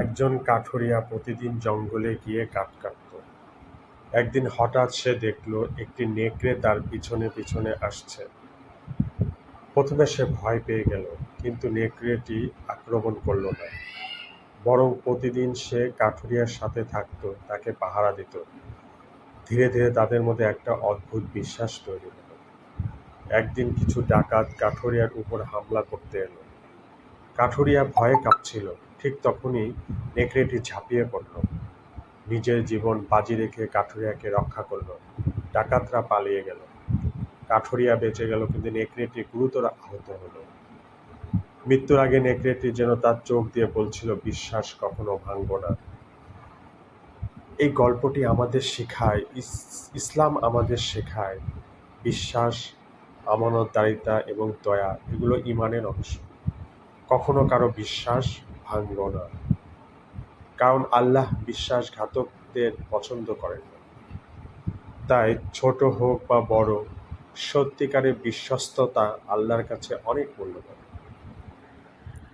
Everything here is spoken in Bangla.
একজন কাঠুরিয়া প্রতিদিন জঙ্গলে গিয়ে কাঠ কাটত। একদিন হঠাৎ সে দেখল একটি নেকড়ে তার পিছনে পিছনে আসছে। প্রথমে সে ভয় পেয়ে গেল, কিন্তু নেকড়েটি আক্রমণ করল না, বরং প্রতিদিন সে কাঠুরিয়ার সাথে থাকত, তাকে পাহারা দিত। ধীরে ধীরে তাদের মধ্যে একটা অদ্ভুত বিশ্বাস তৈরি হলো। একদিন কিছু ডাকাত কাঠুরিয়ার উপর হামলা করতে এলো। কাঠুরিয়া ভয়ে কাঁপছিল। ঠিক তখনই নেকড়েটি ঝাঁপিয়ে পড়ল, নিজের জীবন বাজি রেখে কাঠুরিয়াকে রক্ষা করল। ডাকাতরা পালিয়ে গেল, কাঠুরিয়া বেঁচে গেল, কিন্তু নেকড়েটি গুরুতর আহত হলো। মৃত্যুর আগে নেকড়েটি যেন তার চোখ দিয়ে বলছিল, বিশ্বাস কখনো ভাঙব না। এই গল্পটি আমাদের শেখায়, ইসলাম আমাদের শেখায়, বিশ্বাস, আমানতদারিতা এবং দয়া এগুলো ঈমানের অংশ। কখনো কারো বিশ্বাস ভাঙব না, কারণ আল্লাহ বিশ্বাসঘাতকদের পছন্দ করেন না। তাই ছোট হোক বা বড়, সত্যিকারের বিশ্বস্ততা আল্লাহর কাছে অনেক মূল্যবান।